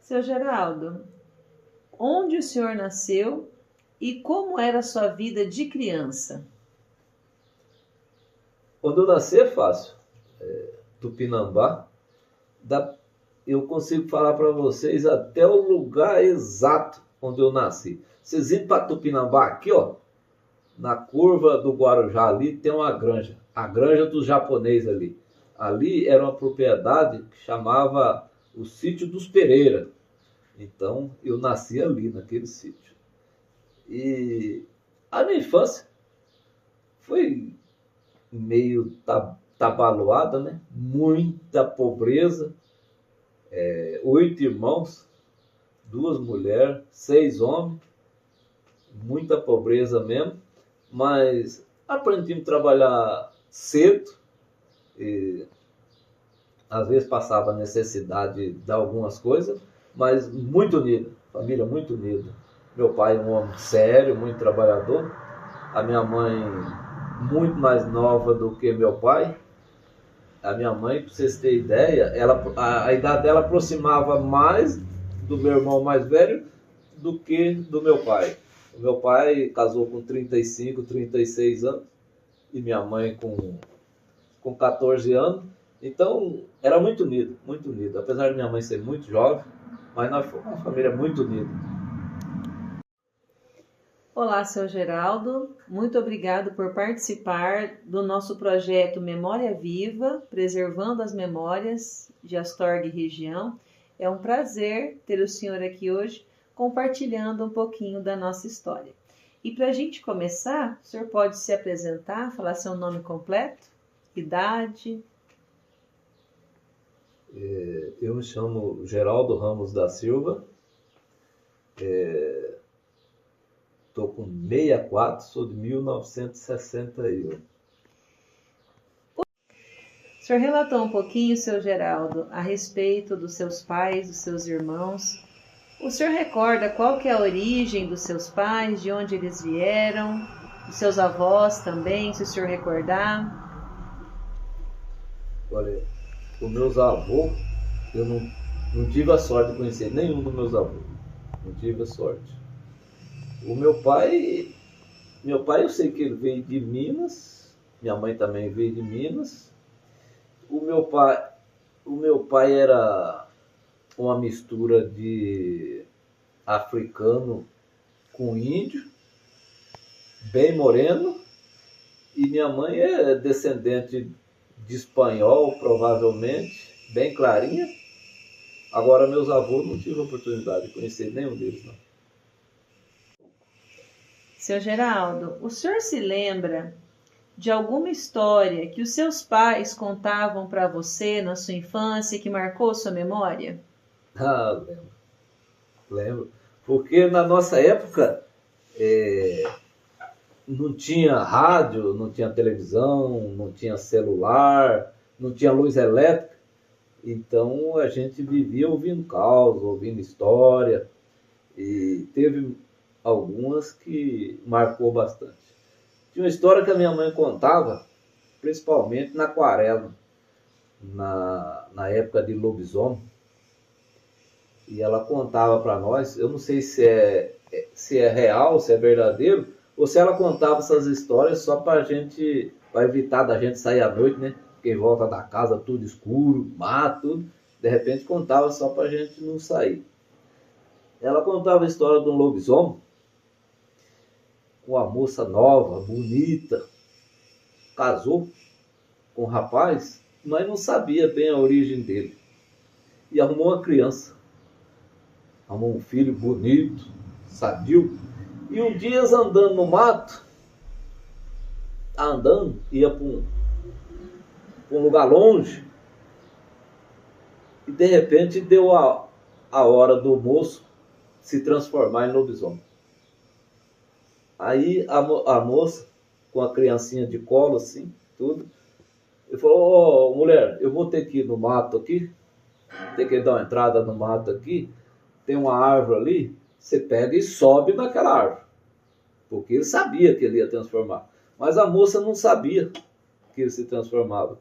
Seu Geraldo, onde o senhor nasceu e como era a sua vida de criança? Quando eu nasci é fácil. Tupinambá, eu consigo falar para vocês até o lugar exato onde eu nasci. Vocês indo para Tupinambá aqui, ó, na curva do Guarujá ali tem uma granja, a granja dos japoneses ali. Ali era uma propriedade que chamava o Sítio dos Pereira. Então eu nasci ali naquele sítio. E a minha infância foi meio tabaluada, né? Muita pobreza, 8 irmãos, 2 mulheres, 6 homens, muita pobreza mesmo, mas aprendi a trabalhar cedo, e às vezes passava necessidade de algumas coisas, mas muito unida, família muito unida. Meu pai é um homem sério, muito trabalhador, a minha mãe muito mais nova do que meu pai. A minha mãe, para vocês terem ideia, a idade dela aproximava mais do meu irmão mais velho do que do meu pai. O meu pai casou com 35, 36 anos e minha mãe com 14 anos. Então, era muito unido, muito unido. Apesar de minha mãe ser muito jovem, mas nós fomos uma família muito unida. Olá, seu Geraldo. Muito obrigado por participar do nosso projeto Memória Viva, preservando as memórias de Astorga e região. É um prazer ter o senhor aqui hoje compartilhando um pouquinho da nossa história. E para a gente começar, o senhor pode se apresentar, falar seu nome completo, idade? Eu me chamo Geraldo Ramos da Silva, estou com 64, sou de 1961. O senhor relatou um pouquinho, seu Geraldo, a respeito dos seus pais, dos seus irmãos. O senhor recorda qual que é a origem dos seus pais, de onde eles vieram, dos seus avós também, se o senhor recordar? Olha, os meus avós, eu não tive a sorte de conhecer nenhum dos meus avós. Não tive a sorte. O meu pai eu sei que ele veio de Minas, minha mãe também veio de Minas. O meu pai era uma mistura de africano com índio, bem moreno, e minha mãe é descendente de espanhol, provavelmente, bem clarinha. Agora, meus avós não tive a oportunidade de conhecer nenhum deles, não. Seu Geraldo, o senhor se lembra de alguma história que os seus pais contavam para você na sua infância que marcou sua memória? Ah, lembro. Porque na nossa época não tinha rádio, não tinha televisão, não tinha celular, não tinha luz elétrica. Então a gente vivia ouvindo causa, ouvindo história, e teve algumas que marcou bastante. Tinha uma história que a minha mãe contava, principalmente na Aquarela, na época de lobisomem, e ela contava para nós, eu não sei se é real, se é verdadeiro, ou se ela contava essas histórias só para evitar da gente sair à noite, né? Porque em volta da casa tudo escuro, mato, tudo. De repente contava só para a gente não sair. Ela contava a história de um lobisomem com uma moça nova, bonita, casou com um rapaz, mas não sabia bem a origem dele. E arrumou uma criança, arrumou um filho bonito, sadio. E um dia andando no mato, ia para um lugar longe, e de repente deu a hora do moço se transformar em lobisomem. Aí a moça, com a criancinha de colo, assim, tudo, ele falou: mulher, eu vou ter que ir no mato aqui, ter que dar uma entrada no mato aqui, tem uma árvore ali, você pega e sobe naquela árvore. Porque ele sabia que ele ia transformar. Mas a moça não sabia que ele se transformava.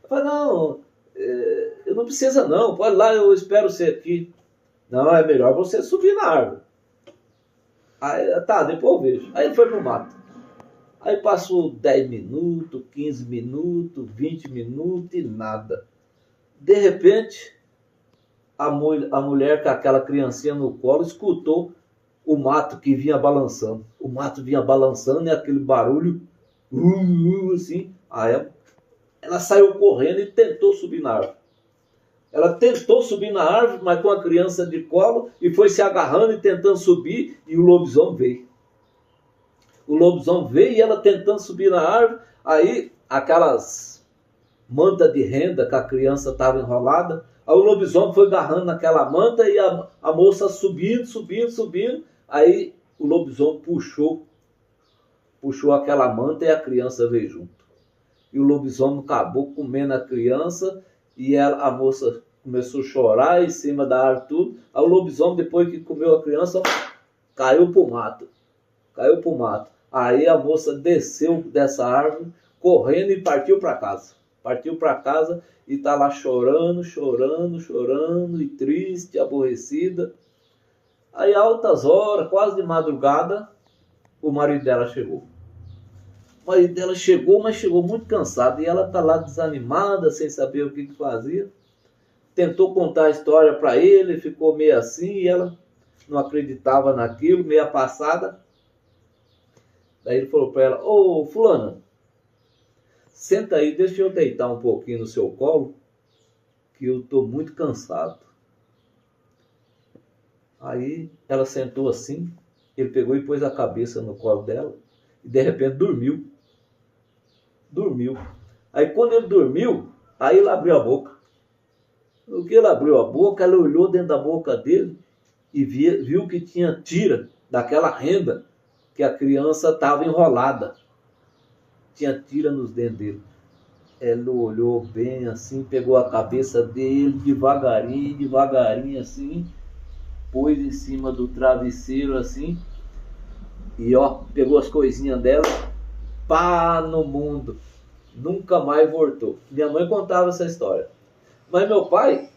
Eu falei: não, eu não precisa não, pode ir lá, eu espero você aqui. Não, é melhor você subir na árvore. Aí, tá, depois eu vejo. Aí ele foi pro mato. Aí passou 10 minutos, 15 minutos, 20 minutos e nada. De repente, a mulher com aquela criancinha no colo escutou o mato que vinha balançando. O mato vinha balançando e aquele barulho, assim. Aí ela saiu correndo e tentou subir na árvore. Ela tentou subir na árvore, mas com a criança de colo, e foi se agarrando e tentando subir, e o lobisomem veio. O lobisomem veio e ela tentando subir na árvore, aí aquelas mantas de renda que a criança estava enrolada, aí o lobisomem foi agarrando naquela manta e a moça subindo, aí o lobisomem puxou aquela manta e a criança veio junto. E o lobisomem acabou comendo a criança e a moça começou a chorar em cima da árvore, tudo. Aí o lobisomem, depois que comeu a criança, caiu pro mato. Aí a moça desceu dessa árvore, correndo e partiu para casa. E está lá chorando, e triste, aborrecida. Aí, altas horas, quase de madrugada, o marido dela chegou. O marido dela chegou, mas chegou muito cansado. E ela está lá desanimada, sem saber o que fazia. Tentou contar a história para ele, ficou meio assim, e ela não acreditava naquilo, meio passada. Daí ele falou para ela: ô fulana, senta aí, deixa eu deitar um pouquinho no seu colo, que eu estou muito cansado. Aí ela sentou assim, ele pegou e pôs a cabeça no colo dela, e de repente dormiu. Aí quando ele dormiu, aí ele abriu a boca. No que ele abriu a boca, ela olhou dentro da boca dele e viu que tinha tira daquela renda que a criança estava enrolada. Tinha tira nos dentes dele. Ela olhou bem assim, pegou a cabeça dele devagarinho assim, pôs em cima do travesseiro assim, e pegou as coisinhas dela, pá no mundo. Nunca mais voltou. Minha mãe contava essa história. Mas meu pai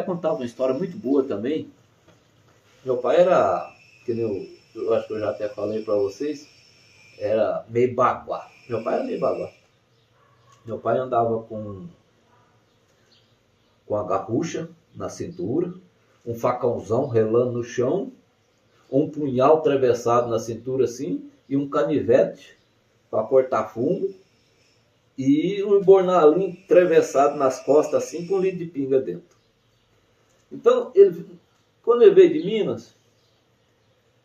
contava uma história muito boa também. Meu pai era, que nem eu acho que eu já até falei para vocês, era meio baguá. Meu pai era meio baguá. Meu pai andava com a garrucha na cintura, um facãozão relando no chão, um punhal atravessado na cintura assim, e um canivete para cortar fumo, e um bornalinho atravessado nas costas assim, com um litro de pinga dentro. Então, quando ele veio de Minas,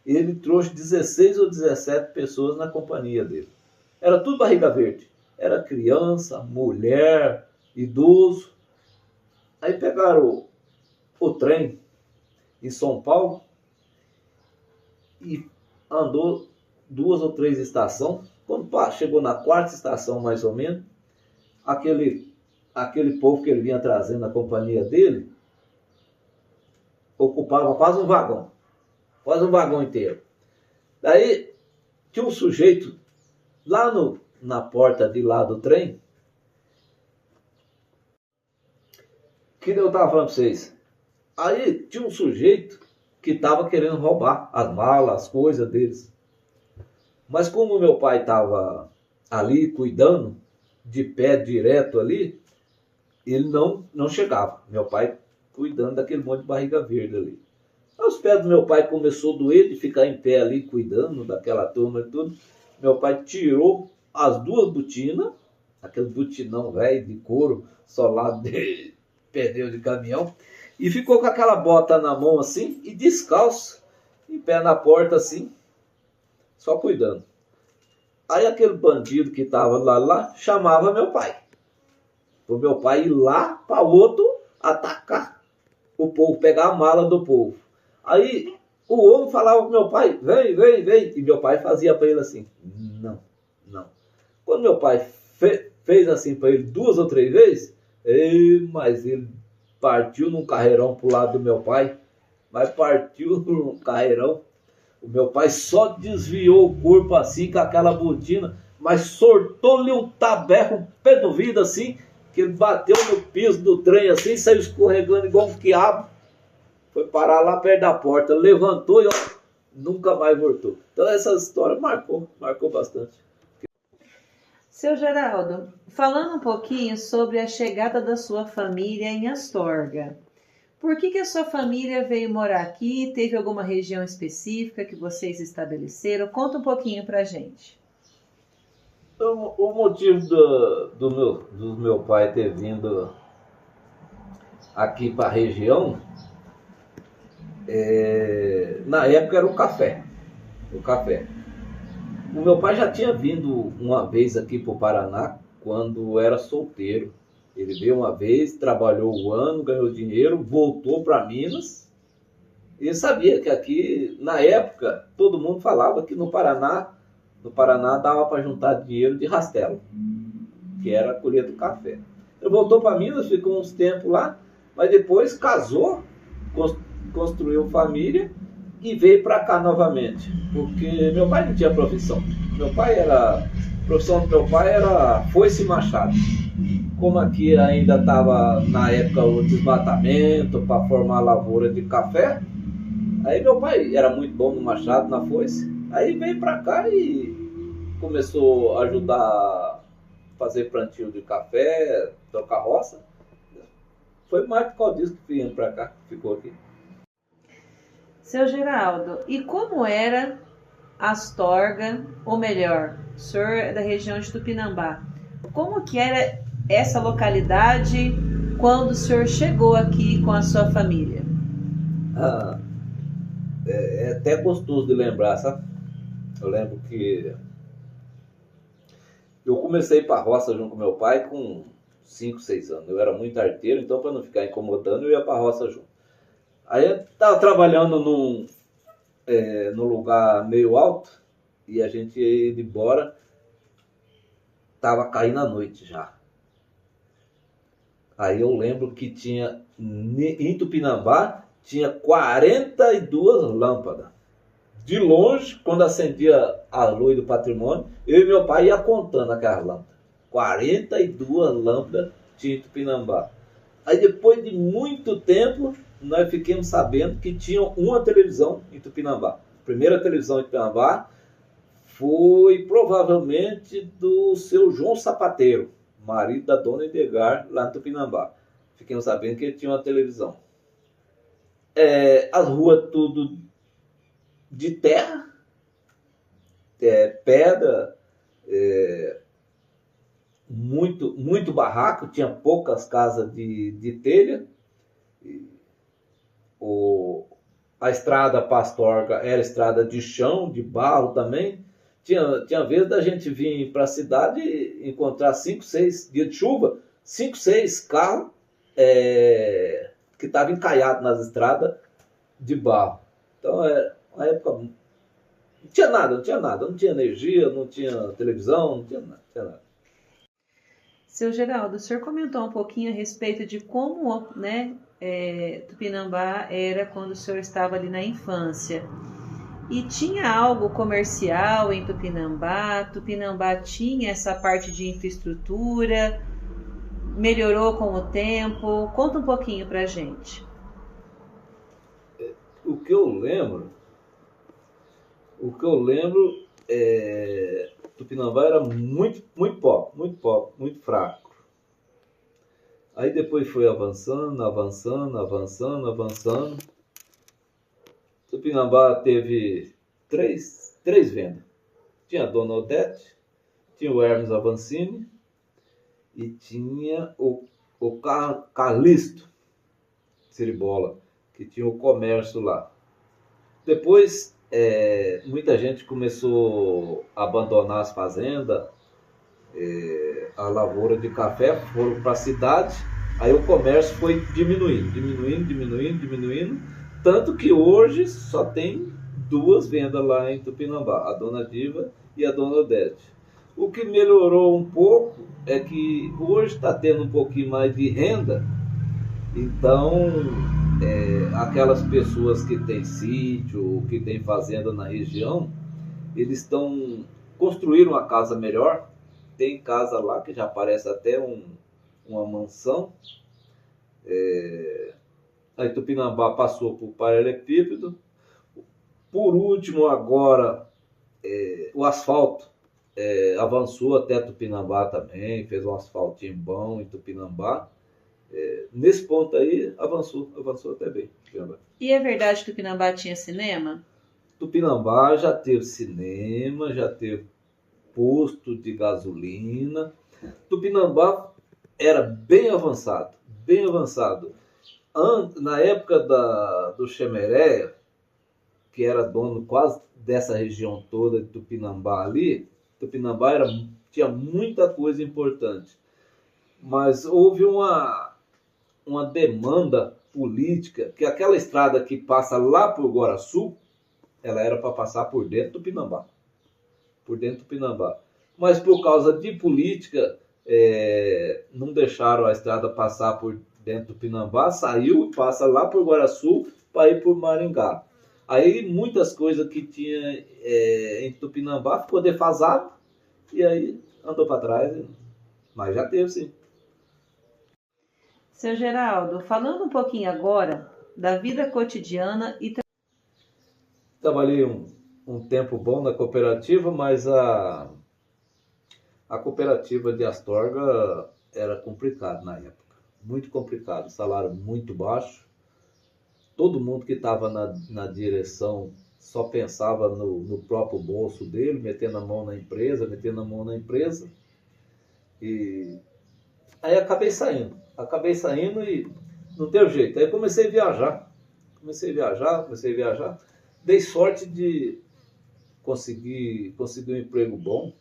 ele trouxe 16 ou 17 pessoas na companhia dele. Era tudo barriga verde. Era criança, mulher, idoso. Aí pegaram o trem em São Paulo e andou 2 ou 3 estações. Quando chegou na 4ª estação, mais ou menos, aquele povo que ele vinha trazendo na companhia dele ocupava quase um vagão inteiro. Daí tinha um sujeito lá na porta de lá do trem, que eu estava falando para vocês. Aí tinha um sujeito que estava querendo roubar as malas, as coisas deles. Mas como meu pai estava ali cuidando, de pé direto ali, ele não chegava. Meu pai cuidando daquele monte de barriga verde ali. Os pés do meu pai começou a doer de ficar em pé ali cuidando daquela turma e tudo. Meu pai tirou as 2 botinas, aquele botinão velho de couro, solado de pneu de caminhão, e ficou com aquela bota na mão assim, e descalço, em pé na porta assim, só cuidando. Aí aquele bandido que estava lá chamava meu pai. Para o meu pai ir lá para o outro atacar o povo, pegar a mala do povo. Aí o homem falava para meu pai: vem. E meu pai fazia para ele assim: não. Quando meu pai fez assim para ele 2 ou 3 vezes, mas ele partiu num carreirão para o lado do meu pai. Mas partiu num carreirão. O meu pai só desviou o corpo assim com aquela botina, mas sortou-lhe um tabeco, um pé do vidro assim, que ele bateu no piso do trem assim, saiu escorregando igual um quiabo. foi parar lá perto da porta, levantou e ó, nunca mais voltou. Então essa história marcou bastante. Seu Geraldo, falando um pouquinho sobre a chegada da sua família em Astorga. Por que a sua família veio morar aqui? Teve alguma região específica que vocês estabeleceram? Conta um pouquinho pra gente. Então, o motivo do meu pai ter vindo aqui para a região, na época era o café. O café. O meu pai já tinha vindo uma vez aqui para o Paraná, quando era solteiro. Ele veio uma vez, trabalhou um ano, ganhou dinheiro, voltou para Minas. E sabia que aqui, na época, todo mundo falava que no Paraná dava para juntar dinheiro de rastelo, que era a colheita do café. Ele voltou para Minas, ficou uns tempos lá, mas depois casou, construiu família e veio para cá novamente, porque meu pai não tinha profissão. A profissão do meu pai era foice e machado. Como aqui ainda estava na época o desmatamento para formar lavoura de café, aí meu pai era muito bom no machado, na foice. Aí veio para cá e começou a ajudar a fazer plantio de café, tocar roça. Foi mais por causa disso que viemos para cá, ficou aqui. Seu Geraldo, e como era Astorga, ou melhor, o senhor é da região de Tupinambá, como que era essa localidade quando o senhor chegou aqui com a sua família? É até gostoso de lembrar, sabe? Eu lembro que eu comecei para a roça junto com meu pai com 5, 6 anos. Eu era muito arteiro, então para não ficar incomodando, eu ia para a roça junto. Aí eu estava trabalhando num lugar meio alto e a gente ia indo embora, estava caindo a noite já. Aí eu lembro que tinha, em Tupinambá, tinha 42 lâmpadas. De longe, quando acendia a luz do patrimônio, eu e meu pai ia contando aquelas lâmpadas. 42 lâmpadas tinha em Tupinambá. Aí depois de muito tempo, nós ficamos sabendo que tinha uma televisão em Tupinambá. A primeira televisão em Tupinambá foi provavelmente do seu João Sapateiro, marido da dona Edgar, lá em Tupinambá. Ficamos sabendo que ele tinha uma televisão. As ruas tudo de terra, pedra, muito barraco, tinha poucas casas de telha. A estrada para Astorga era estrada de chão, de barro também. Tinha vezes da gente vir para a cidade e encontrar 5, 6 dias de chuva, 5, 6 carros que estavam encaiados nas estradas de barro. Então uma época não tinha nada, não tinha energia, não tinha televisão, não tinha nada. Seu Geraldo, o senhor comentou um pouquinho a respeito de como, né, Tupinambá era quando o senhor estava ali na infância. E tinha algo comercial em Tupinambá? Tupinambá tinha essa parte de infraestrutura? Melhorou com o tempo? Conta um pouquinho pra gente. O que eu lembro Tupinambá era muito pobre, muito fraco. Aí depois foi avançando. Tupinambá teve três vendas. Tinha a Dona Odete, tinha o Hermes Avancini e tinha o Carlisto Siribola, que tinha o comércio lá. Depois, muita gente começou a abandonar as fazendas, a lavoura de café, foram para a cidade, aí o comércio foi diminuindo, tanto que hoje só tem 2 vendas lá em Tupinambá, a Dona Diva e a Dona Odete. O que melhorou um pouco é que hoje está tendo um pouquinho mais de renda, então aquelas pessoas que têm sítio, que têm fazenda na região, eles construíram uma casa melhor. Tem casa lá que já parece até uma mansão. A Tupinambá passou por paralelepípedo. Por último, agora, o asfalto avançou até Tupinambá também, fez um asfaltinho bom em Tupinambá. Nesse ponto aí, avançou até bem. E é verdade que Tupinambá tinha cinema? Tupinambá já teve cinema, já teve posto de gasolina. Tupinambá era bem avançado, bem avançado. Na época do Chemeréia, que era dono quase dessa região toda de Tupinambá ali, Tupinambá tinha muita coisa importante. Mas houve uma demanda política, que aquela estrada que passa lá por Guaraçu, ela era para passar por dentro do Tupinambá. Por dentro do Tupinambá. Mas por causa de política, não deixaram a estrada passar por dentro do Tupinambá, saiu e passa lá por Guaraçu para ir por Maringá. Aí muitas coisas que tinha em Tupinambá ficou defasado e aí andou para trás, mas já teve sim. Seu Geraldo, falando um pouquinho agora da vida cotidiana e... Trabalhei um tempo bom na cooperativa, mas a cooperativa de Astorga era complicado na época, muito complicado, salário muito baixo. Todo mundo que estava na direção só pensava no próprio bolso dele, metendo a mão na empresa. E aí acabei saindo e não teve jeito. Aí comecei a viajar. Dei sorte de conseguir um emprego bom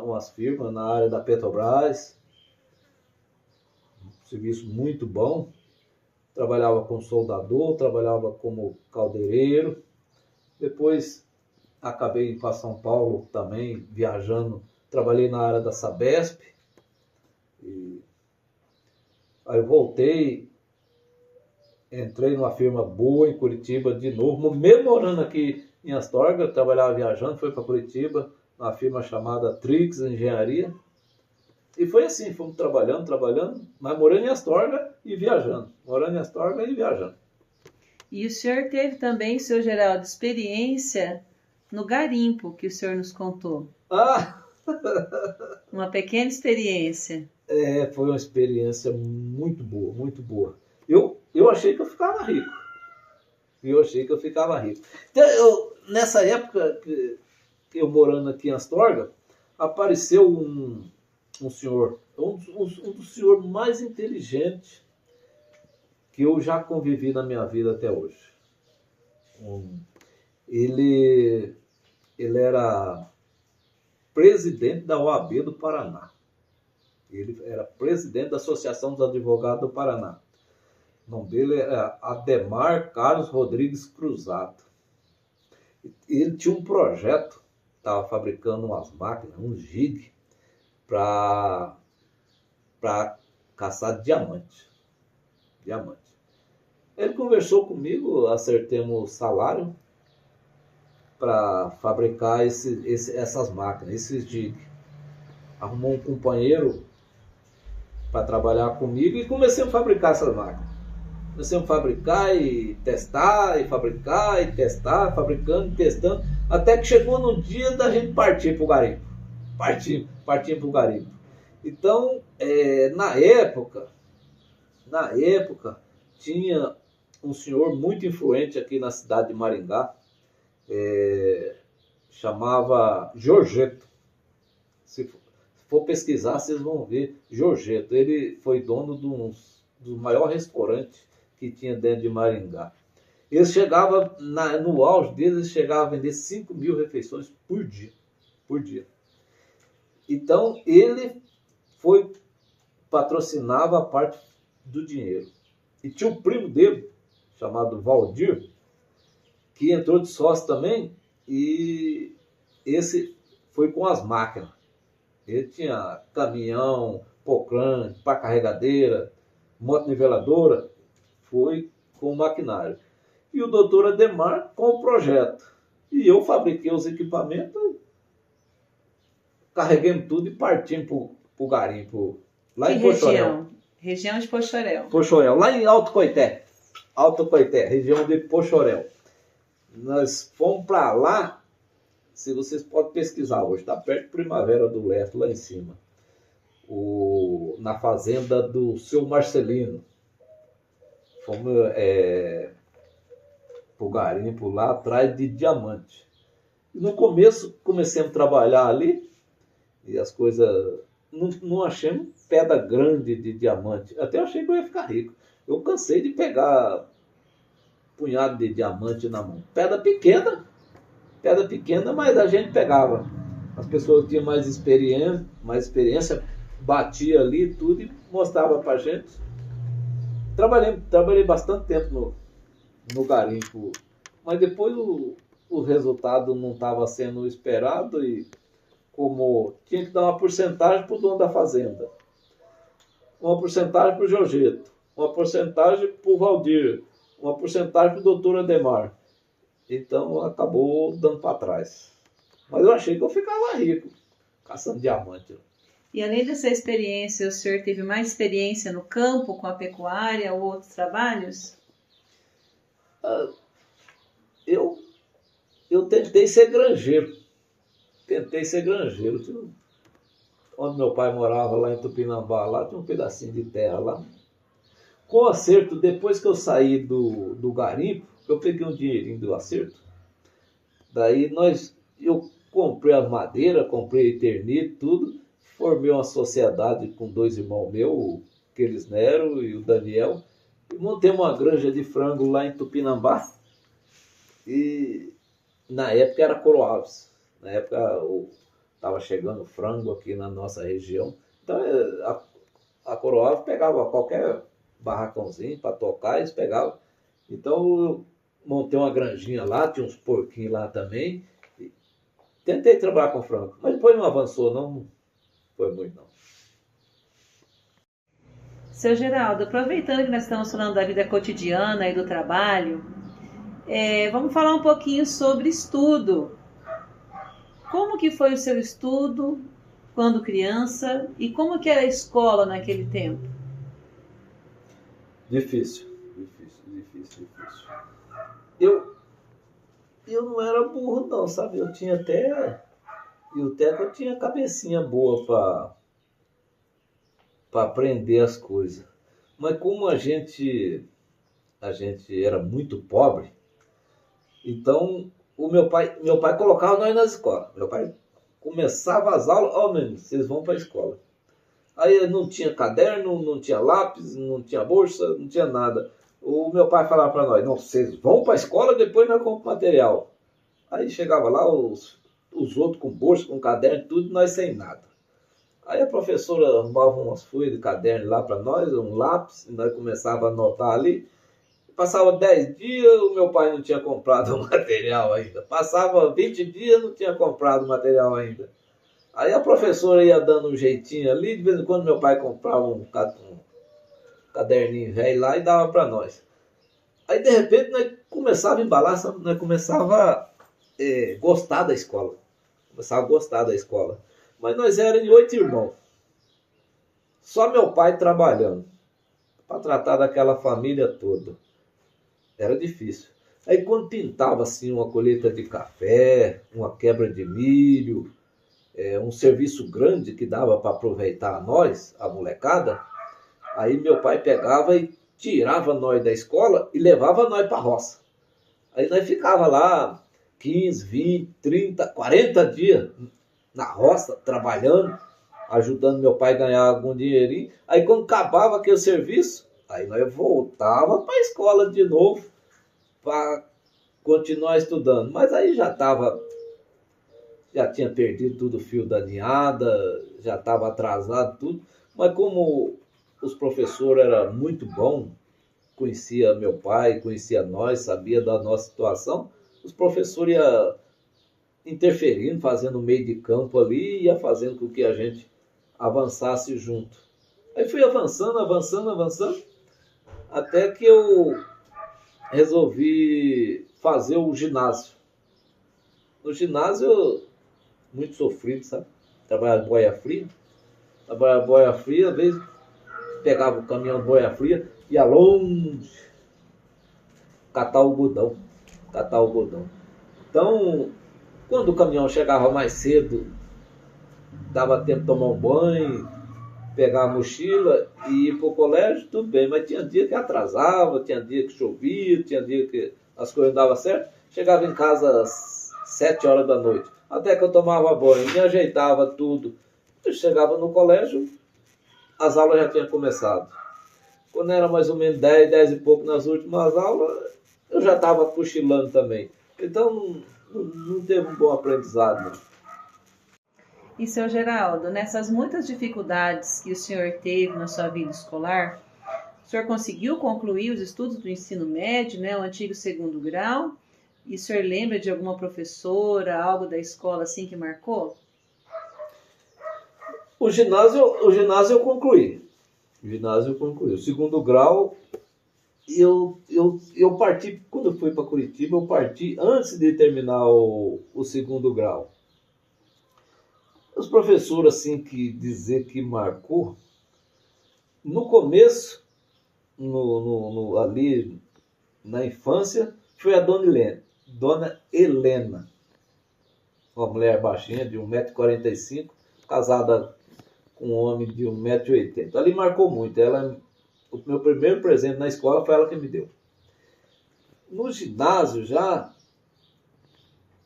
umas firmas na área da Petrobras. Um serviço muito bom. Trabalhava como soldador, trabalhava como caldeireiro. Depois acabei para São Paulo também, viajando. Trabalhei na área da Sabesp. Aí eu voltei, entrei numa firma boa em Curitiba de novo, mesmo morando aqui em Astorga, eu trabalhava viajando, fui para Curitiba, numa firma chamada Trix Engenharia. E foi assim, fomos trabalhando, mas morando em Astorga e viajando. E o senhor teve também, seu Geraldo, experiência no garimpo, que o senhor nos contou. Uma pequena experiência. Foi uma experiência muito boa. Eu achei que eu ficava rico. Então, nessa época, eu morando aqui em Astorga, apareceu um senhor, um dos senhores mais inteligentes que eu já convivi na minha vida até hoje. Ele era presidente da OAB do Paraná. Ele era presidente da Associação dos Advogados do Paraná. O nome dele era Ademar Carlos Rodrigues Cruzado. Ele tinha um projeto, estava fabricando umas máquinas, um jig, para caçar diamante. Ele conversou comigo, acertemos o salário para fabricar essas máquinas, esses jig. Arrumou um companheiro para trabalhar comigo e comecei a fabricar essas máquinas. Comecei a fabricar e testar, fabricando e testando, até que chegou no dia da gente partir para o garimpo. Partir para o garimpo. Então, na época, tinha um senhor muito influente aqui na cidade de Maringá, chamava Giorgetto. Se for pesquisar, vocês vão ver Giorgetto. Ele foi dono dos maiores restaurantes que tinha dentro de Maringá. Eles chegavam, no auge deles, eles chegavam a vender 5 mil refeições por dia. Então, ele patrocinava a parte do dinheiro. E tinha um primo dele, chamado Valdir, que entrou de sócio também, e esse foi com as máquinas. Ele tinha caminhão, pocrã, pá carregadeira, moto niveladora, foi com o maquinário. E o doutor Ademar com o projeto. E eu fabriquei os equipamentos, carreguemos tudo e partimos para o garimpo. Lá em Poxorel. Região de Poxorel. Lá em Alto Coité. Alto Coité, região de Poxoréu. Nós fomos para lá, se vocês podem pesquisar hoje, está perto de Primavera do Leste, lá em cima. Na fazenda do seu Marcelino. Fomos pro garimpo lá atrás de diamante. E no começo comecei a trabalhar ali e as coisas... Não achei pedra grande de diamante. Até achei que eu ia ficar rico. Eu cansei de pegar punhado de diamante na mão. Pedra pequena, mas a gente pegava. As pessoas tinham mais experiência, batia ali tudo e mostrava pra gente. Trabalhei bastante tempo no garimpo, mas depois o resultado não estava sendo esperado e como tinha que dar uma porcentagem para o dono da fazenda, uma porcentagem para o Jorgeto, uma porcentagem para o Valdir, uma porcentagem para o doutor Ademar. Então acabou dando para trás. Mas eu achei que eu ficava rico, caçando diamante. E além dessa experiência, o senhor teve mais experiência no campo, com a pecuária ou outros trabalhos? Eu tentei ser granjeiro. Onde meu pai morava, lá em Tupinambá, lá tinha um pedacinho de terra lá. Com o acerto, depois que eu saí do garimpo, eu peguei um dinheirinho do acerto. Daí eu comprei as madeiras, comprei eternite, tudo. Formei uma sociedade com 2 irmãos meus, o Kelis Nero e o Daniel. E montei uma granja de frango lá em Tupinambá. E na época era Coroaves. Na época estava chegando frango aqui na nossa região. Então a Coroaves pegava qualquer barracãozinho para tocar, eles pegavam. Então eu montei uma granjinha lá, tinha uns porquinhos lá também. E tentei trabalhar com frango, mas depois não avançou, não foi muito não. Seu Geraldo, aproveitando que nós estamos falando da vida cotidiana e do trabalho, vamos falar um pouquinho sobre estudo. Como que foi o seu estudo quando criança e como que era a escola naquele tempo? Difícil. Eu não era burro não, sabe? Eu tinha até que eu tinha cabecinha boa para aprender as coisas. Mas como a gente era muito pobre, então o meu pai colocava nós nas escolas. Meu pai começava as aulas, menino, vocês vão para a escola. Aí não tinha caderno, não tinha lápis, não tinha bolsa, não tinha nada. O meu pai falava para nós, não, vocês vão para a escola, depois nós compramos material. Aí chegava lá os outros com bolsa, com caderno, tudo, nós sem nada. Aí a professora arrumava umas folhas de caderno lá para nós, um lápis, e nós começávamos a anotar ali. Passava 10 dias, o meu pai não tinha comprado o material ainda. Passava 20 dias, não tinha comprado o material ainda. Aí a professora ia dando um jeitinho ali, de vez em quando meu pai comprava um caderninho velho lá e dava para nós. Aí de repente nós começava a embalar, nós começava a gostar da escola. Mas nós éramos 8 irmãos. Só meu pai trabalhando para tratar daquela família toda. Era difícil. Aí quando pintava assim uma colheita de café, uma quebra de milho, um serviço grande que dava para aproveitar nós, a molecada, aí meu pai pegava e tirava nós da escola e levava nós para a roça. Aí nós ficava lá 15, 20, 30, 40 dias na roça, trabalhando, ajudando meu pai a ganhar algum dinheirinho. Aí quando acabava aquele serviço, aí nós voltava para a escola de novo para continuar estudando. Mas aí já tinha perdido tudo o fio da ninhada, já estava atrasado tudo. Mas como os professores eram muito bons, conhecia meu pai, conhecia nós, sabia da nossa situação, os professores iam interferindo, fazendo meio de campo ali, ia fazendo com que a gente avançasse junto. Aí fui avançando, até que eu resolvi fazer o ginásio. No ginásio, muito sofrido, sabe? Trabalhava boia fria, às vezes pegava o caminhão de boia fria, ia longe, catar algodão. Catar algodão. Então, quando o caminhão chegava mais cedo, dava tempo de tomar um banho, pegar a mochila e ir para o colégio, tudo bem. Mas tinha dia que atrasava, tinha dia que chovia, tinha dia que as coisas não davam certo. Chegava em casa às 7 horas da noite. Até que eu tomava banho, me ajeitava tudo. Eu chegava no colégio, as aulas já tinham começado. Quando era mais ou menos 10 e pouco nas últimas aulas, eu já estava cochilando também. Então, não teve um bom aprendizado, não. E, seu Geraldo, nessas muitas dificuldades que o senhor teve na sua vida escolar, o senhor conseguiu concluir os estudos do ensino médio, né, o antigo segundo grau? E o senhor lembra de alguma professora, algo da escola assim que marcou? O ginásio eu concluí. O ginásio eu concluí. O segundo grau, eu parti, quando eu fui para Curitiba, eu parti antes de terminar o segundo grau. Os professores, assim, que dizer que marcou, no começo, ali na infância, foi a Dona Helena, uma mulher baixinha de 1,45 m, casada com um homem de 1,80 m. Ali marcou muito. O meu primeiro presente na escola foi ela que me deu. No ginásio já,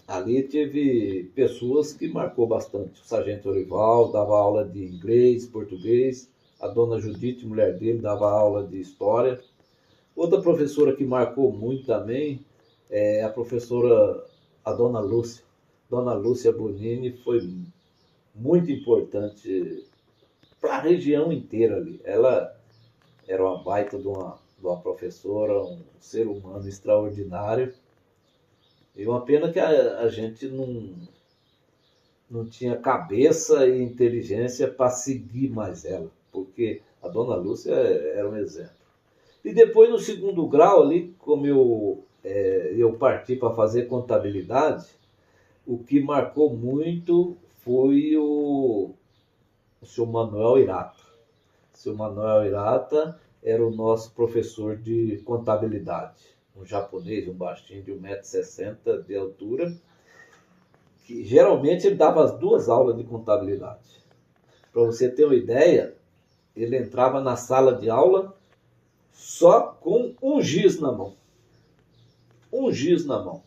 ali teve pessoas que marcou bastante. O sargento Orival dava aula de inglês, português. A dona Judite, mulher dele, dava aula de história. Outra professora que marcou muito também é a professora, a dona Lúcia. Dona Lúcia Bonini foi muito importante para a região inteira ali. Ela era uma baita de uma professora, um ser humano extraordinário. E uma pena que a gente não tinha cabeça e inteligência para seguir mais ela, porque a dona Lúcia era um exemplo. E depois, no segundo grau ali, como eu parti para fazer contabilidade, o que marcou muito foi o seu Manuel Irata. O seu Manuel Irata era o nosso professor de contabilidade. Um japonês, um baixinho de 1,60 m de altura, que geralmente ele dava as 2 aulas de contabilidade. Para você ter uma ideia, ele entrava na sala de aula só com um giz na mão. Um giz na mão.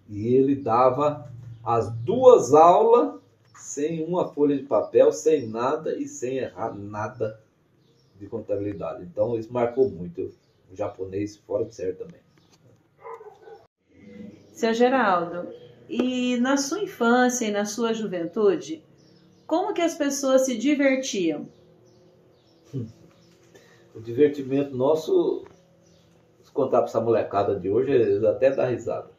E ele dava as 2 aulas sem uma folha de papel, sem nada e sem errar nada de contabilidade. Então isso marcou muito. O japonês fora de série também. Seu Geraldo, e na sua infância e na sua juventude, como que as pessoas se divertiam? O divertimento nosso, se contar para essa molecada de hoje, eles até dá risada.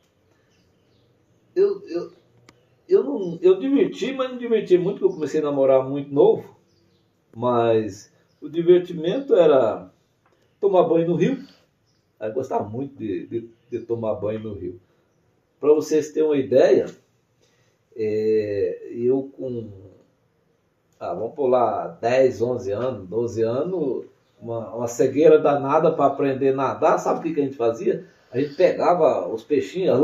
Eu diverti, mas não diverti muito, porque eu comecei a namorar muito novo. Mas o divertimento era tomar banho no rio. Eu gostava muito de tomar banho no rio. Para vocês terem uma ideia, eu com, vamos pular 10, 11 anos, 12 anos, uma cegueira danada para aprender a nadar. Sabe o que a gente fazia? A gente pegava os peixinhos,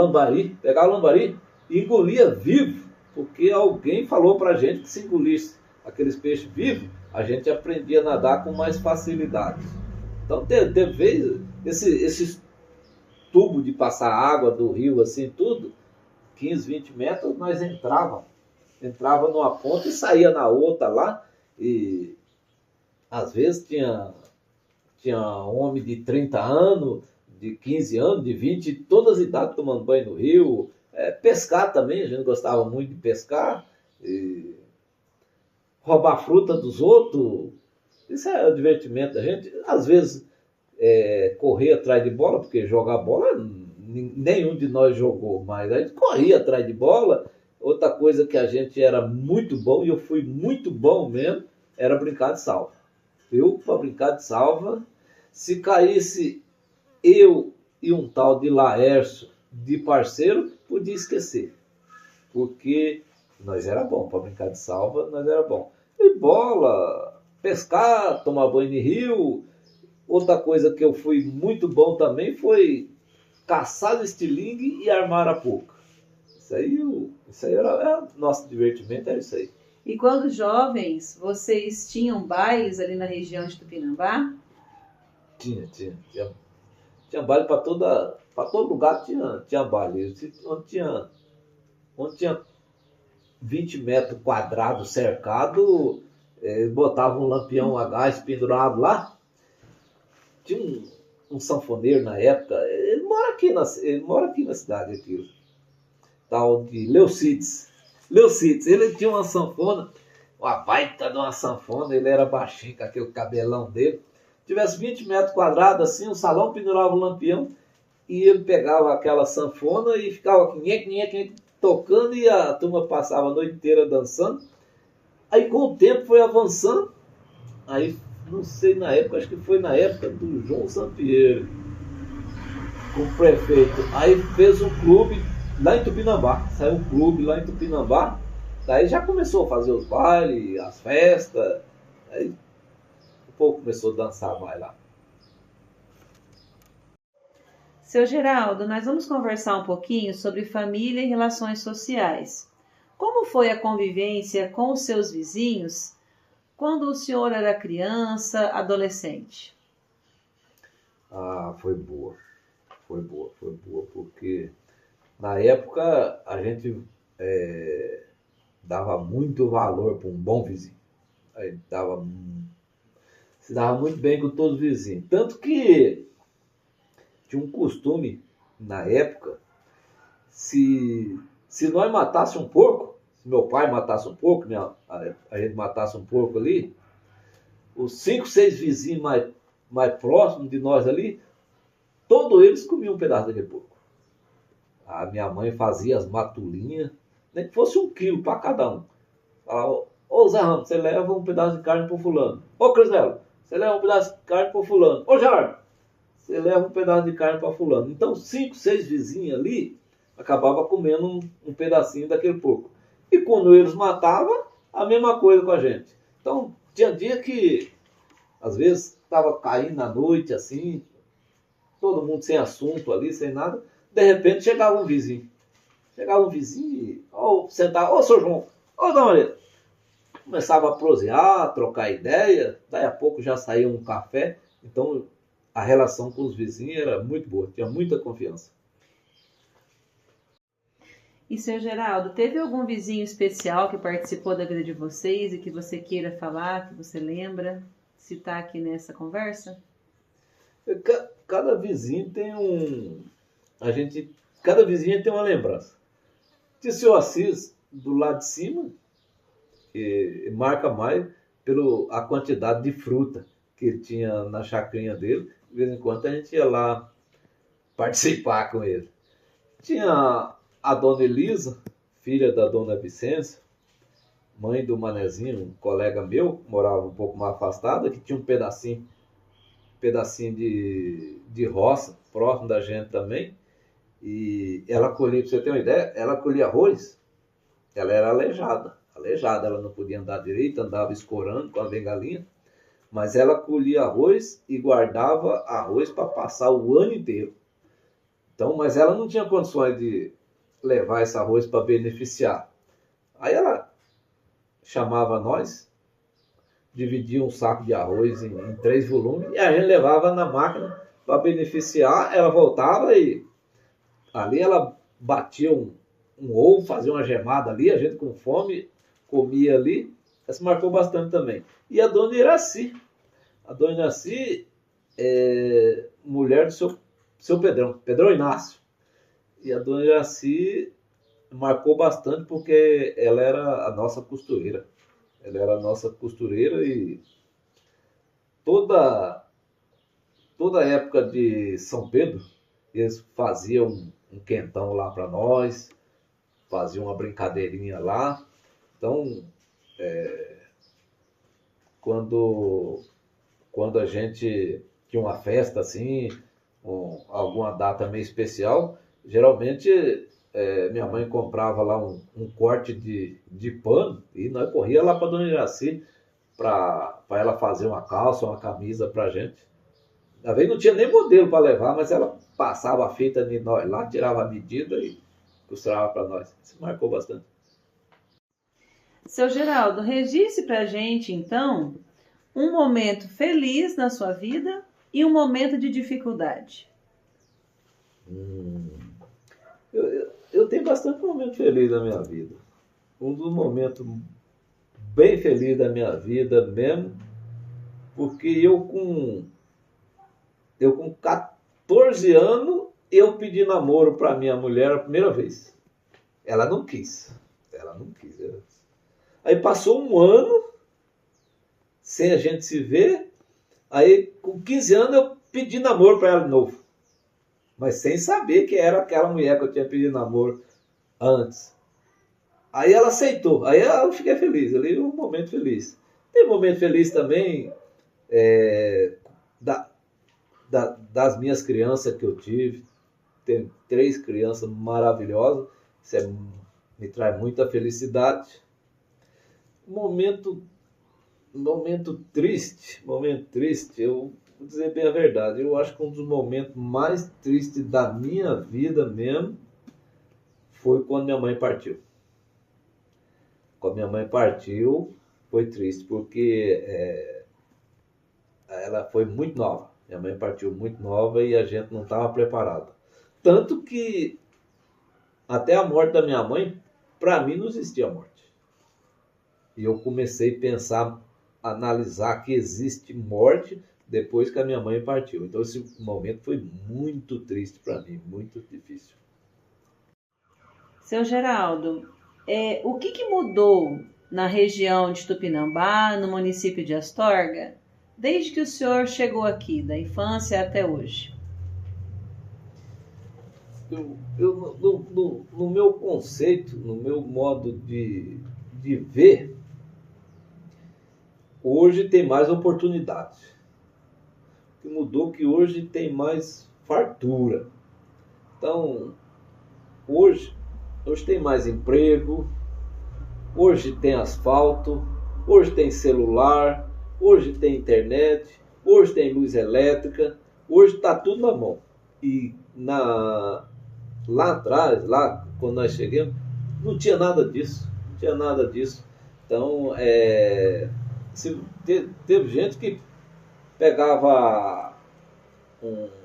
pegava lambari e engolia vivo, porque alguém falou para a gente que se engolisse aqueles peixes vivos, a gente aprendia a nadar com mais facilidade. Então teve vezes, esses tubos de passar água do rio, assim, tudo, 15, 20 metros, nós entrava numa ponta e saía na outra lá, e às vezes tinha um homem de 30 anos, de 15 anos, de 20, todas as idades tomando banho no rio. Pescar também, a gente gostava muito de pescar, roubar fruta dos outros. Isso é o divertimento da gente. Às vezes correr atrás de bola, porque jogar bola nenhum de nós jogou, mas a gente corria atrás de bola. Outra coisa que a gente era muito bom, e eu fui muito bom mesmo, era brincar de salva. Eu, para brincar de salva, se caísse eu e um tal de Laércio de parceiro, podia esquecer. Porque nós era bom, para brincar de salva, nós era bom. E bola, pescar, tomar banho de rio. Outra coisa que eu fui muito bom também foi caçar estilingue e armar arapuca. Isso aí era nosso divertimento, era isso aí. E quando jovens, vocês tinham bailes ali na região de Tupinambá? Tinha baile para todo lugar, tinha baile. Onde tinha 20 metros quadrados cercado, botava um lampião a gás pendurado lá. Tinha um sanfoneiro na época, ele mora aqui na cidade, aqui, tal de Leucides. Ele tinha uma sanfona, uma baita de uma sanfona, ele era baixinho com aquele cabelão dele. Tivesse 20 metros quadrados assim, o salão pendurava um lampião e ele pegava aquela sanfona e ficava tocando e a turma passava a noite inteira dançando. Aí com o tempo foi avançando, aí não sei na época, acho que foi na época do João Sampieri, com o prefeito. Aí fez um clube lá em Tupinambá, saiu um clube lá em Tupinambá, daí já começou a fazer os bailes, as festas, aí o povo começou a dançar mais lá. Seu Geraldo, nós vamos conversar um pouquinho sobre família e relações sociais. Como foi a convivência com os seus vizinhos quando o senhor era criança, adolescente? Foi boa, porque na época a gente dava muito valor para um bom vizinho. Se dava muito bem com todos os vizinhos. Tanto que tinha um costume na época, se nós matasse um porco, se meu pai matasse um porco, a gente matasse um porco ali, os 5, 6 vizinhos mais próximos de nós ali, todos eles comiam um pedaço daquele porco. A minha mãe fazia as matulinhas, nem que fosse 1 quilo para cada um. Falava, ô Zé Ramos, você leva um pedaço de carne para o fulano. Ô Crisnelo, você leva um pedaço de carne para o fulano. Ô Gerardo, você leva um pedaço de carne para fulano. Então 5, 6 vizinhos ali acabava comendo um pedacinho daquele porco. E quando eles matavam, a mesma coisa com a gente. Então tinha dia que às vezes estava caindo na noite assim, todo mundo sem assunto ali, sem nada. De repente chegava um vizinho. E sentava, ô seu João, ô Dona Maria. Começava a prosear, a trocar ideia, daí a pouco já saía um café. Então a relação com os vizinhos era muito boa, tinha muita confiança. E, seu Geraldo, teve algum vizinho especial que participou da vida de vocês e que você queira falar, que você lembra, citar aqui nessa conversa? Cada vizinho tem cada vizinho tem uma lembrança. Tinha o seu Assis do lado de cima, que marca mais pela quantidade de fruta que ele tinha na chacrinha dele. De vez em quando a gente ia lá participar com ele. Tinha a dona Elisa, filha da dona Vicência, mãe do Manezinho, um colega meu, morava um pouco mais afastada, que tinha um pedacinho de roça, próximo da gente também. E ela colhia, para você ter uma ideia, ela colhia arroz, ela era aleijada, ela não podia andar direito, andava escorando com a bengalinha, mas ela colhia arroz e guardava arroz para passar o ano inteiro. Então, mas ela não tinha condições de levar esse arroz para beneficiar. Aí ela chamava nós, dividia um saco de arroz em 3 volumes e a gente levava na máquina para beneficiar. Ela voltava e ali ela batia um ovo, fazia uma gemada ali, a gente com fome comia ali. Essa marcou bastante também. E a dona Iraci. A dona Iraci é mulher do seu Pedrão Inácio. E a dona Iraci marcou bastante porque ela era a nossa costureira. E toda época de São Pedro, eles faziam um quentão lá para nós, faziam uma brincadeirinha lá. Então, quando a gente tinha uma festa assim, alguma data meio especial, geralmente minha mãe comprava lá um corte de pano e nós corria lá para dona Iraci para ela fazer uma calça, uma camisa para a gente. Às vezes não tinha nem modelo para levar, mas ela passava a fita de nós lá, tirava a medida e costurava para nós. Isso marcou bastante. Seu Geraldo, registre para a gente, então, um momento feliz na sua vida e um momento de dificuldade. Eu tenho bastante momento feliz na minha vida. Um dos momentos bem felizes da minha vida mesmo, porque eu com 14 anos, eu pedi namoro para minha mulher a primeira vez. Ela não quis. Aí passou um ano sem a gente se ver. Aí com 15 anos eu pedi namoro para ela de novo. Mas sem saber que era aquela mulher que eu tinha pedido namoro antes. Aí ela aceitou. Aí eu fiquei feliz. Ali um momento feliz. Tem um momento feliz também das minhas crianças que eu tive. Tenho 3 crianças maravilhosas. Isso me traz muita felicidade. Momento triste, eu vou dizer bem a verdade, eu acho que um dos momentos mais tristes da minha vida mesmo foi quando minha mãe partiu. Quando minha mãe partiu, foi triste, porque ela foi muito nova. Minha mãe partiu muito nova e a gente não estava preparado. Tanto que até a morte da minha mãe, para mim não existia morte. E eu comecei a pensar, analisar que existe morte depois que a minha mãe partiu. Então esse momento foi muito triste para mim, muito difícil. Seu Geraldo, o que mudou na região de Tupinambá, no município de Astorga, desde que o senhor chegou aqui, da infância até hoje? No meu conceito, no meu modo de ver, hoje tem mais oportunidades. O que mudou é que hoje tem mais fartura. Então, hoje tem mais emprego, hoje tem asfalto, hoje tem celular, hoje tem internet, hoje tem luz elétrica, hoje está tudo na mão. E lá atrás, lá quando nós chegamos, não tinha nada disso. Então, teve gente que pegava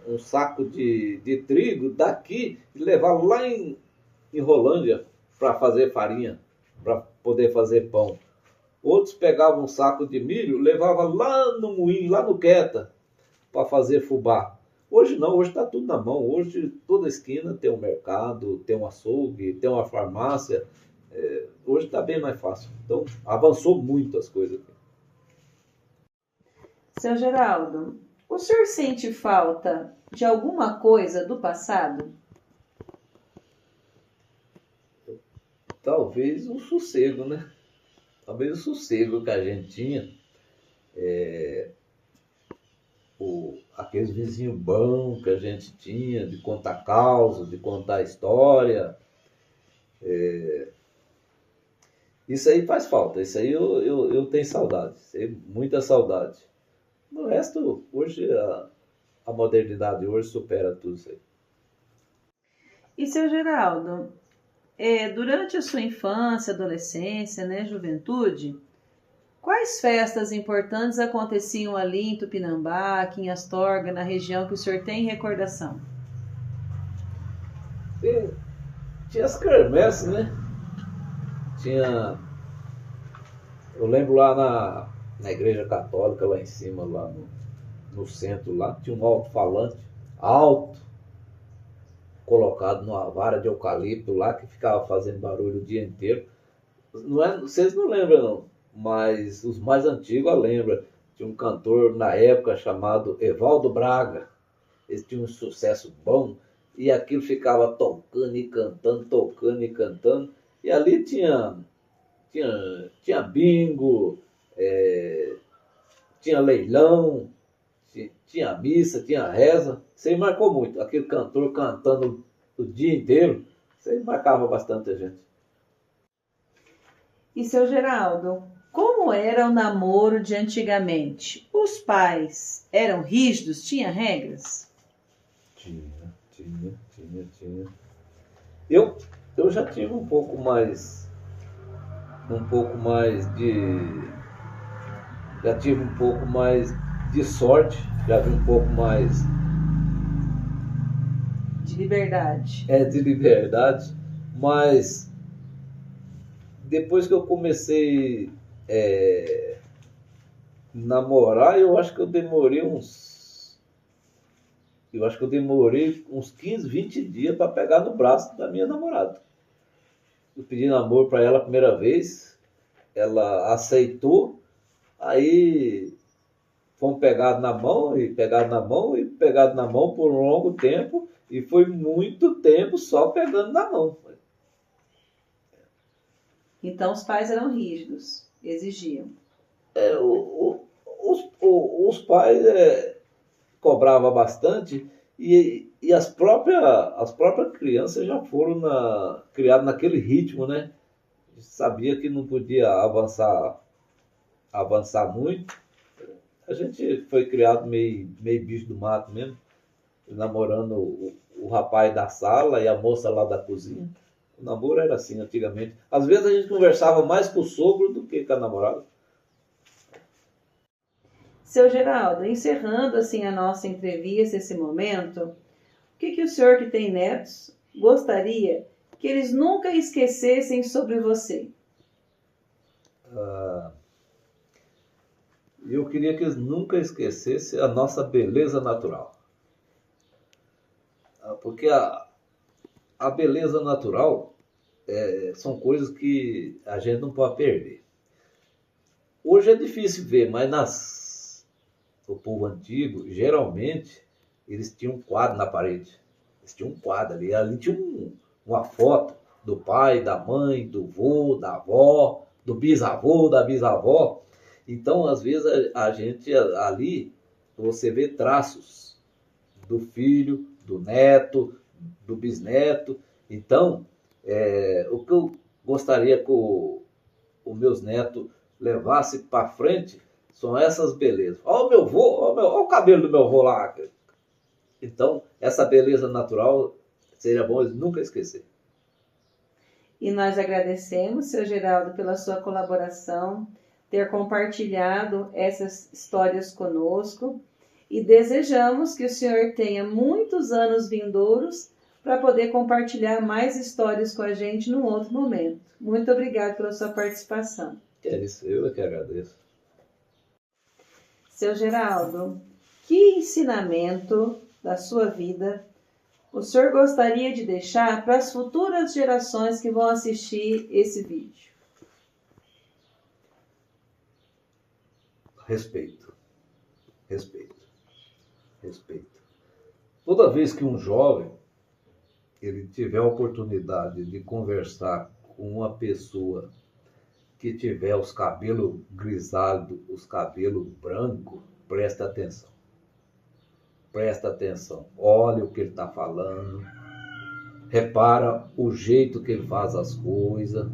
um saco de trigo daqui e levava lá em Rolândia para fazer farinha, para poder fazer pão. Outros pegavam um saco de milho, levavam lá no moinho, lá no Queta, para fazer fubá. Hoje não, hoje está tudo na mão. Hoje toda esquina tem um mercado, tem um açougue, tem uma farmácia. Hoje está bem mais fácil. Então avançou muito as coisas. Seu Geraldo, o senhor sente falta de alguma coisa do passado? Talvez o sossego, né? Talvez o sossego que a gente tinha. Aqueles vizinhos bons que a gente tinha, de contar causa, de contar história. Isso aí faz falta. Isso aí eu tenho saudade. Muita saudade. No resto, hoje, a modernidade hoje supera tudo isso aí. E, seu Geraldo, durante a sua infância, adolescência, né, juventude, quais festas importantes aconteciam ali em Tupinambá, aqui em Astorga, na região que o senhor tem recordação? Tinha as quermesses, né? Eu lembro lá na igreja católica, lá em cima, lá no centro, lá tinha um alto-falante alto, colocado numa vara de eucalipto lá, que ficava fazendo barulho o dia inteiro. Vocês não lembram não, mas os mais antigos lembram. Tinha um cantor na época chamado Evaldo Braga. Ele tinha um sucesso bom e aquilo ficava tocando e cantando, tocando e cantando. E ali tinha bingo, tinha leilão, tinha missa, tinha reza. Isso aí marcou muito. Aquele cantor cantando o dia inteiro, isso aí marcava bastante a gente. E, seu Geraldo, Como era o namoro de antigamente? Os pais eram rígidos? Tinha regras? Tinha. Eu já tive um pouco mais já tive um pouco mais de sorte, já vi um pouco mais De liberdade. de liberdade, mas depois que eu comecei namorar, eu acho que eu demorei uns 15, 20 dias para pegar no braço da minha namorada. Eu pedi namoro para ela a primeira vez, ela aceitou, aí fomos pegados na mão por um longo tempo, e foi muito tempo só pegando na mão. Então os pais eram rígidos, exigiam. Os pais cobravam bastante, e as próprias crianças já foram criadas naquele ritmo, né? Sabia que não podia avançar muito. A gente foi criado meio bicho do mato mesmo, namorando o rapaz da sala e a moça lá da cozinha. O namoro era assim antigamente. Às vezes a gente conversava mais com o sogro do que com a namorada. Seu Geraldo, encerrando assim a nossa entrevista, esse momento, o que o senhor que tem netos gostaria que eles nunca esquecessem sobre você? Eu queria que eles nunca esquecessem a nossa beleza natural. Porque a beleza natural são coisas que a gente não pode perder. Hoje é difícil ver, mas o povo antigo, geralmente, eles tinham um quadro na parede. Eles tinham um quadro ali. Ali tinha uma foto do pai, da mãe, do vô, da avó, do bisavô, da bisavó. Então, às vezes, a gente ali, você vê traços do filho, do neto, do bisneto. Então, o que eu gostaria que os meus netos levassem para frente são essas belezas. Olha o meu vô, olha o cabelo do meu vô lá. Então, essa beleza natural seria bom eles nunca esquecer. E nós agradecemos, seu Geraldo, pela sua colaboração, ter compartilhado essas histórias conosco, e desejamos que o senhor tenha muitos anos vindouros para poder compartilhar mais histórias com a gente num outro momento. Muito obrigado pela sua participação. É isso, eu que agradeço. Seu Geraldo, que ensinamento da sua vida o senhor gostaria de deixar para as futuras gerações que vão assistir esse vídeo? Respeito. Toda vez que um jovem ele tiver a oportunidade de conversar com uma pessoa que tiver os cabelos grisalhos, os cabelos brancos, presta atenção. Olha o que ele está falando, repara o jeito que ele faz as coisas,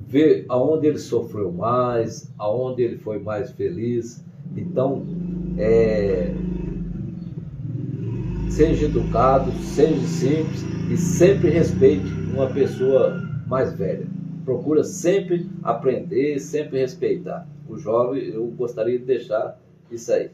vê aonde ele sofreu mais, aonde ele foi mais feliz. Então, seja educado, seja simples e sempre respeite uma pessoa mais velha. Procura sempre aprender, sempre respeitar. O jovem, eu gostaria de deixar isso aí.